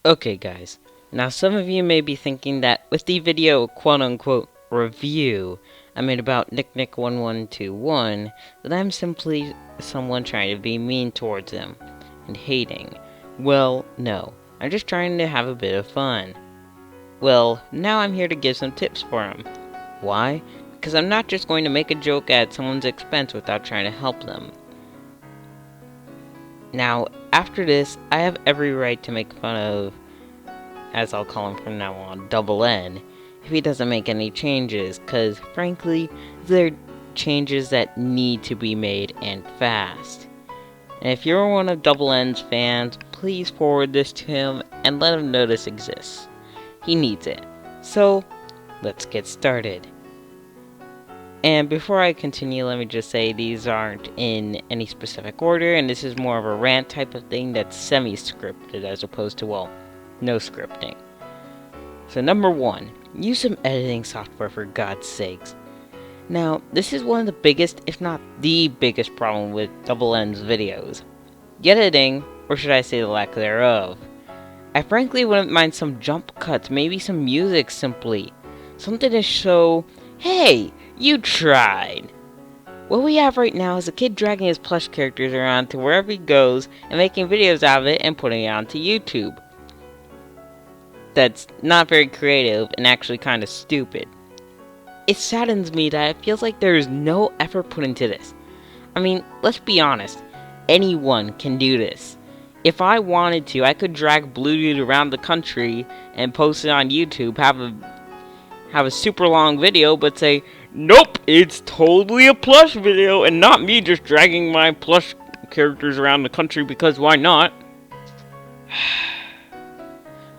Okay guys, now some of you may be thinking that with the video quote-unquote review I made about NickNick1121 that I'm simply someone trying to be mean towards him and hating. Well, no, I'm just trying to have a bit of fun. Well, now I'm here to give some tips for him. Why? Because I'm not just going to make a joke at someone's expense without trying to help them. Now, after this, I have every right to make fun of, as I'll call him from now on, Double N, if he doesn't make any changes, because, frankly, they're changes that need to be made and fast. And if you're one of Double N's fans, please forward this to him and let him know this exists. He needs it. So, let's get started. And before I continue, let me just say these aren't in any specific order, and this is more of a rant type of thing that's semi-scripted as opposed to, well, no scripting. So number 1, use some editing software for God's sakes. Now, this is one of the biggest, if not the biggest problem with Double N's videos. The editing, or should I say the lack thereof. I frankly wouldn't mind some jump cuts, maybe some music simply. Something to show, hey, you tried. What we have right now is a kid dragging his plush characters around to wherever he goes and making videos out of it and putting it onto YouTube. That's not very creative and actually kind of stupid. It saddens me that it feels like there is no effort put into this. I mean, let's be honest, anyone can do this. If I wanted to, I could drag dabhdude around the country and post it on YouTube, have a super long video, but say, nope, it's totally a plush video and not me just dragging my plush characters around the country because why not?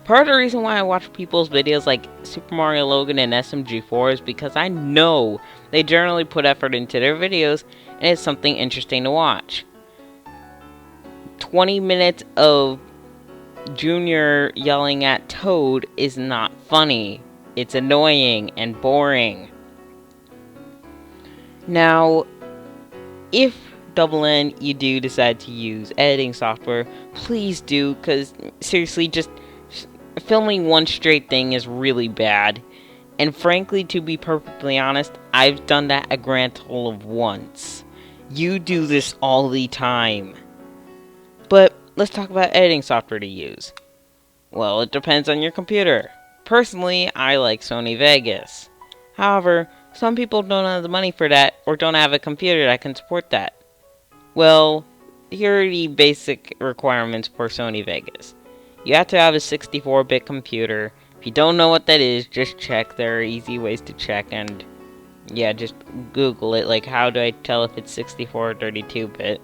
Part of the reason why I watch people's videos like Super Mario Logan and SMG4 is because I know they generally put effort into their videos and it's something interesting to watch. 20 minutes of Junior yelling at Toad is not funny. It's annoying and boring. Now, if Double N you do decide to use editing software, please do, because seriously, just filming one straight thing is really bad. And frankly, to be perfectly honest, I've done that a grand total of once. You do this all the time. But let's talk about editing software to use. Well, it depends on your computer. Personally, I like Sony Vegas. However, some people don't have the money for that or don't have a computer that can support that. Well, here are the basic requirements for Sony Vegas. You have to have a 64-bit computer. If you don't know what that is, just check. There are easy ways to check, and yeah, just Google it. Like, how do I tell if it's 64 or 32-bit?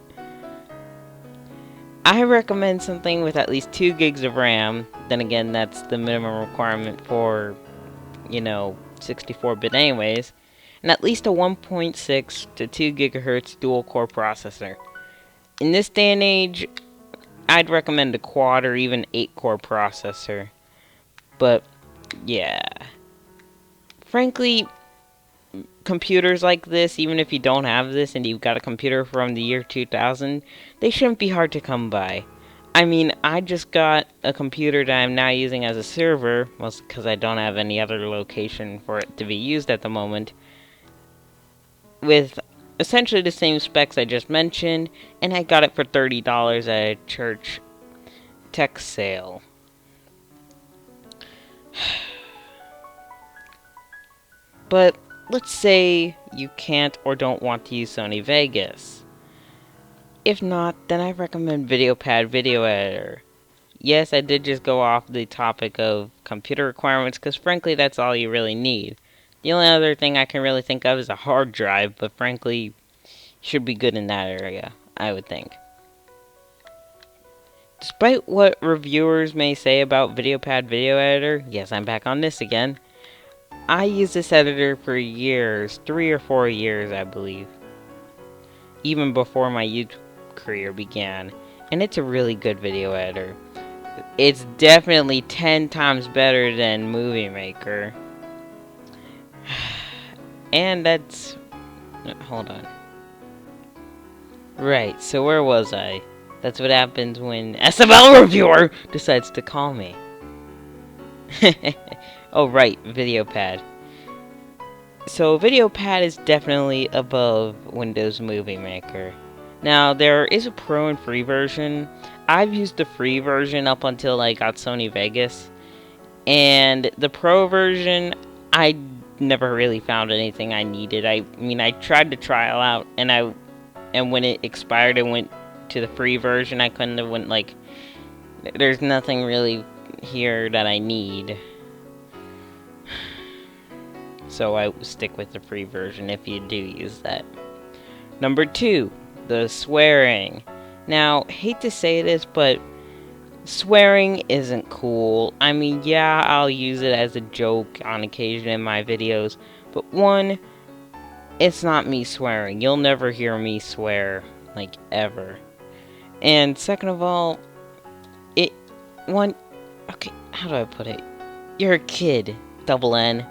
I recommend something with at least 2 gigs of RAM. Then again, that's the minimum requirement for, 64-bit anyways. And at least a 1.6 to 2 gigahertz dual-core processor. In this day and age, I'd recommend a quad or even 8-core processor. But, yeah. Frankly, computers like this, even if you don't have this and you've got a computer from the year 2000, they shouldn't be hard to come by. I mean, I just got a computer that I'm now using as a server, mostly because I don't have any other location for it to be used at the moment, with essentially the same specs I just mentioned, and I got it for $30 at a church tech sale. But let's say you can't or don't want to use Sony Vegas. If not, then I recommend VideoPad Video Editor. Yes, I did just go off the topic of computer requirements, because frankly that's all you really need. The only other thing I can really think of is a hard drive, but frankly, should be good in that area, I would think. Despite what reviewers may say about VideoPad Video Editor, yes, I'm back on this again. I used this editor for years, 3 or 4 years, I believe. Even before my YouTube career began. And it's a really good video editor. It's definitely 10 times better than Movie Maker. And that's... hold on. Right, so where was I? That's what happens when SML reviewer decides to call me. Oh right, VideoPad. So VideoPad is definitely above Windows Movie Maker. Now, there is a pro and free version. I've used the free version up until I got Sony Vegas. And the pro version, I never really found anything I needed. I mean, I tried to trial out, and when it expired and went to the free version, I couldn't have went, like, there's nothing really here that I need. So I stick with the free version if you do use that. Number 2, the swearing. Now, hate to say this, but swearing isn't cool. I mean, yeah, I'll use it as a joke on occasion in my videos, but one, it's not me swearing. You'll never hear me swear, like, ever. And second of all, okay, how do I put it? You're a kid, double N.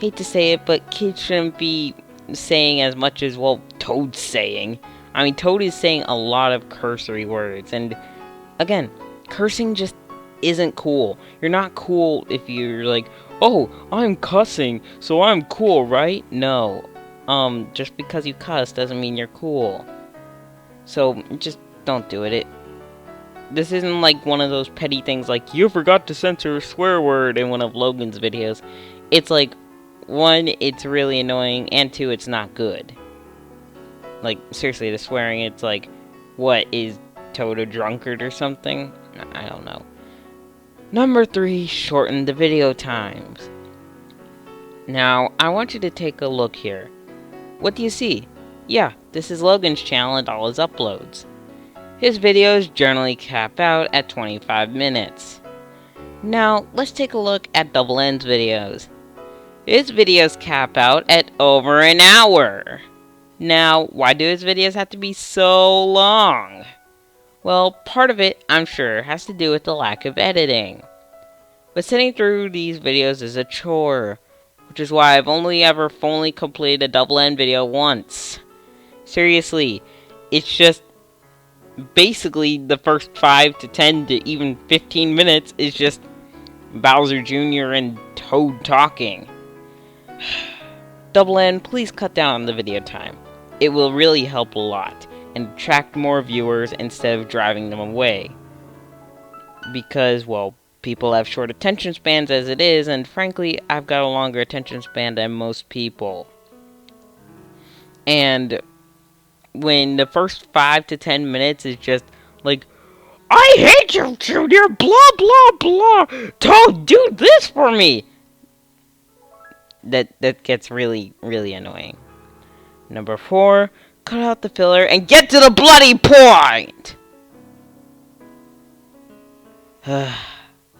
Hate to say it, but kids shouldn't be saying as much as, well, Toad's saying. I mean, Toad is saying a lot of cursory words, and again, cursing just isn't cool. You're not cool if you're like, oh, I'm cussing, so I'm cool, right? No. Just because you cuss doesn't mean you're cool. So, just don't do it. This isn't like one of those petty things like, you forgot to censor a swear word in one of Logan's videos. It's like, 1, it's really annoying, and 2, it's not good. Like, seriously, the swearing, it's like, what, is Toad a drunkard or something? I don't know. Number 3, shorten the video times. Now, I want you to take a look here. What do you see? Yeah, this is Logan's channel and all his uploads. His videos generally cap out at 25 minutes. Now, let's take a look at Double N's videos. His videos cap out at over an hour. Now, why do his videos have to be so long? Well, part of it, I'm sure, has to do with the lack of editing. But sitting through these videos is a chore, which is why I've only ever fully completed a Double N video once. Seriously, it's just basically the first 5 to 10 to even 15 minutes is just Bowser Jr. and Toad talking. Double N, please cut down the video time. It will really help a lot and attract more viewers instead of driving them away. Because, well, people have short attention spans as it is, and frankly, I've got a longer attention span than most people. And when the first 5 to 10 minutes is just like, I hate you, Junior, blah, blah, blah, Toad, do this for me! That gets really, really annoying. Number 4, cut out the filler and get to the bloody point!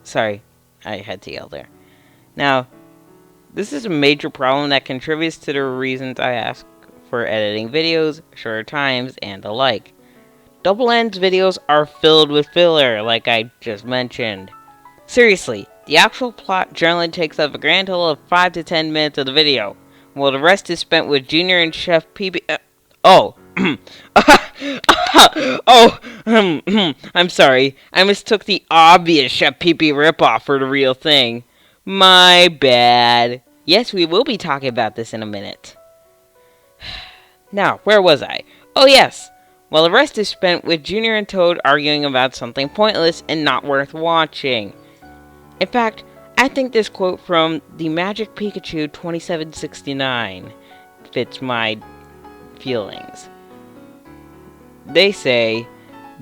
Sorry, I had to yell there. Now, this is a major problem that contributes to the reasons I ask for editing videos, shorter times, and the like. Double N's videos are filled with filler, like I just mentioned. Seriously, the actual plot generally takes up a grand total of 5 to 10 minutes of the video, while the rest is spent with Junior and Chef PB. I'm sorry. I mistook the obvious Chef PP ripoff for the real thing. My bad. Yes, we will be talking about this in a minute. Now, where was I? Oh, yes. While the rest is spent with Junior and Toad arguing about something pointless and not worth watching. In fact, I think this quote from the Magic Pikachu 2769 fits my feelings. They say,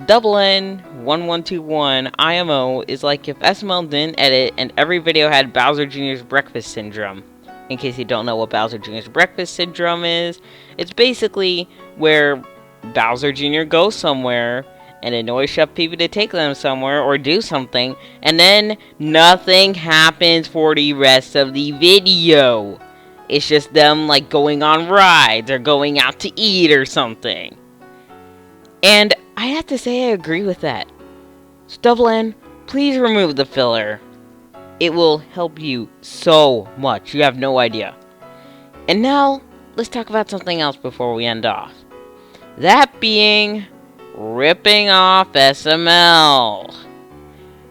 Double N 1121 IMO is like if SML didn't edit and every video had Bowser Jr.'s breakfast syndrome. In case you don't know what Bowser Jr.'s breakfast syndrome is, it's basically where Bowser Jr. goes somewhere and annoys Chef Pee to take them somewhere or do something, and then nothing happens for the rest of the video. It's just them like going on rides or going out to eat or something. And I have to say I agree with that. So Double N, please remove the filler. It will help you so much. You have no idea. And now, let's talk about something else before we end off. That being, ripping off SML.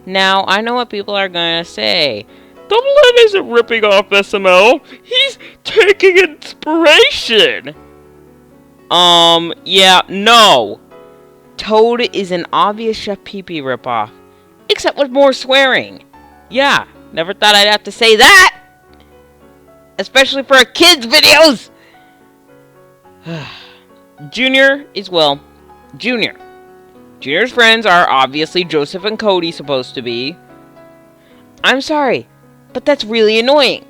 Now, I know what people are going to say. Double N isn't ripping off SML. He's taking inspiration. Yeah, no. Toad is an obvious Chef Pee Pee ripoff, except with more swearing. Yeah, never thought I'd have to say that. Especially for kids' videos. Junior is, well, Junior. Junior's friends are obviously Joseph and Cody supposed to be. I'm sorry, but that's really annoying.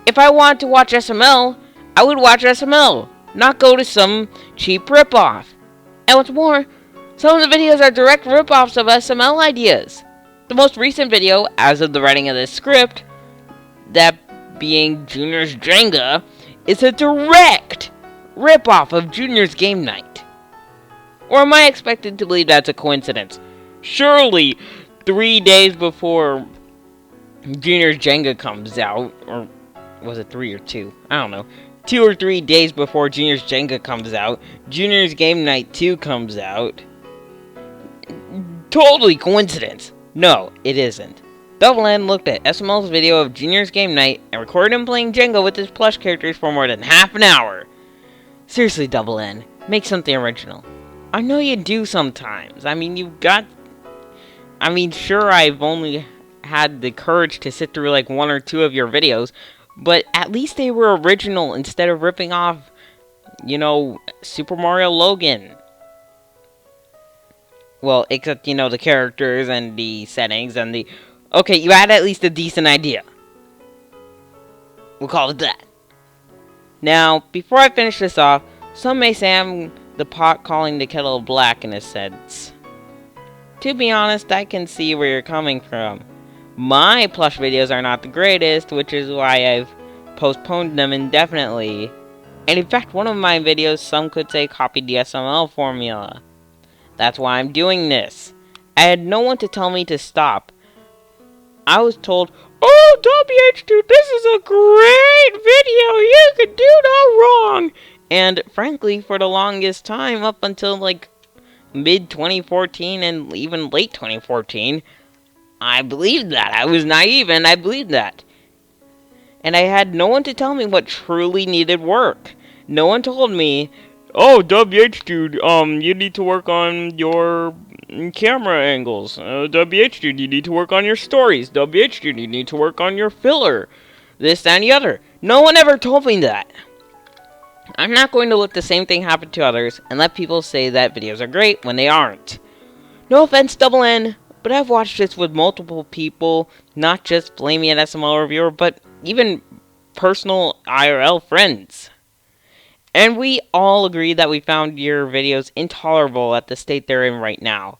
If I wanted to watch SML, I would watch SML, not go to some cheap ripoff. And what's more, some of the videos are direct ripoffs of SML ideas. The most recent video, as of the writing of this script, that being Junior's Jenga, is a direct ripoff of Junior's Game Night. Or am I expected to believe that's a coincidence? Surely, 3 days before Junior's Jenga comes out, or was it 3 or 2? I don't know. 2 or 3 days before Junior's Jenga comes out, Junior's Game Night 2 comes out. Totally coincidence. No, it isn't. Double N looked at SML's video of Junior's Game Night and recorded him playing Jenga with his plush characters for more than half an hour. Seriously, Double N, make something original. I know you do sometimes. Sure, I've only had the courage to sit through like 1 or 2 of your videos, but at least they were original instead of ripping off, Super Mario Logan. Well, except, the characters and the settings and the... Okay, you had at least a decent idea. We'll call it that. Now, before I finish this off, some may say I'm the pot calling the kettle black in a sense. To be honest, I can see where you're coming from. My plush videos are not the greatest, which is why I've postponed them indefinitely. And in fact, one of my videos, some could say, copied the SML formula. That's why I'm doing this. I had no one to tell me to stop. I was told, "Oh, dabhdude, this is a great video. You could do no wrong." And frankly, for the longest time, up until like mid-2014 and even late 2014, I believed that. I was naive and I believed that. And I had no one to tell me what truly needed work. No one told me, "Oh, dabhdude, you need to work on your camera angles. dabhdude, you need to work on your stories. dabhdude, you need to work on your filler. This, that, and the other." No one ever told me that. I'm not going to let the same thing happen to others and let people say that videos are great when they aren't. No offense, Double N, but I've watched this with multiple people, not just Flamey and SML reviewer, but even personal IRL friends. And we all agree that we found your videos intolerable at the state they're in right now.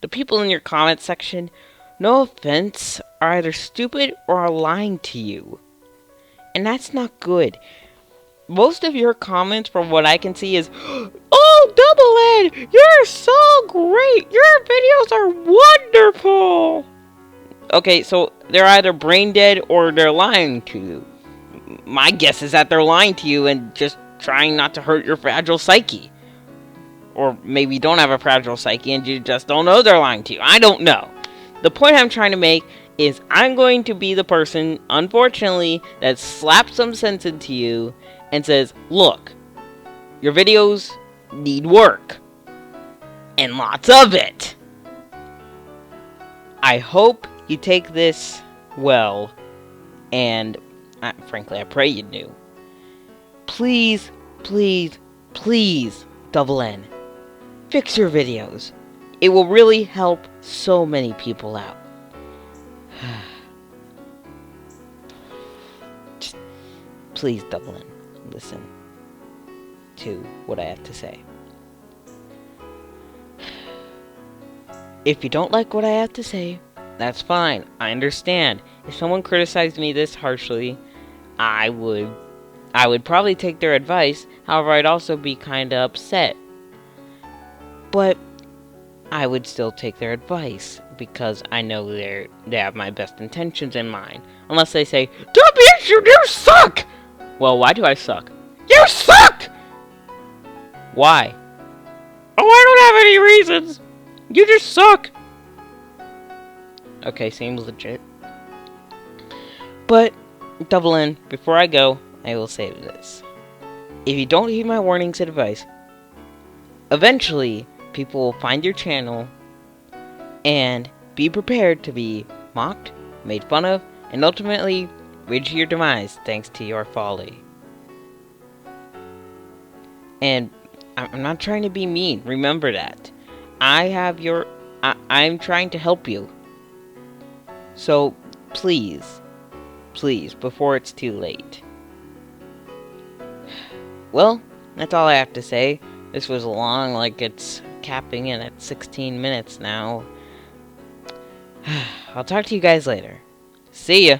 The people in your comment section, no offense, are either stupid or are lying to you. And that's not good. Most of your comments, from what I can see, is, "Oh, Double N, you're so great! Your videos are wonderful!" Okay, so they're either brain dead or they're lying to you. My guess is that they're lying to you and just trying not to hurt your fragile psyche. Or maybe you don't have a fragile psyche and you just don't know they're lying to you. I don't know. The point I'm trying to make is I'm going to be the person, unfortunately, that slaps some sense into you and says, "Look, your videos need work. And lots of it." I hope you take this well, and frankly, I pray you do. Please, please, please, Double N, fix your videos. It will really help so many people out. Just, please, Double N, listen to what I have to say. If you don't like what I have to say, that's fine. I understand. If someone criticized me this harshly, I would probably take their advice. However, I'd also be kinda upset. But I would still take their advice because I know they have my best intentions in mind. Unless they say, "dabhdude, you suck!" Well, why do I suck? You suck! Why? Oh, I don't have any reasons. You just suck. Okay, seems legit. But, Double N, before I go, I will say this. If you don't heed my warnings and advice, eventually people will find your channel and be prepared to be mocked, made fun of, and ultimately reach your demise thanks to your folly. And I'm not trying to be mean, remember that. I'm trying to help you. So, please, before it's too late. Well, that's all I have to say. This was long, like it's capping in at 16 minutes now. I'll talk to you guys later. See ya!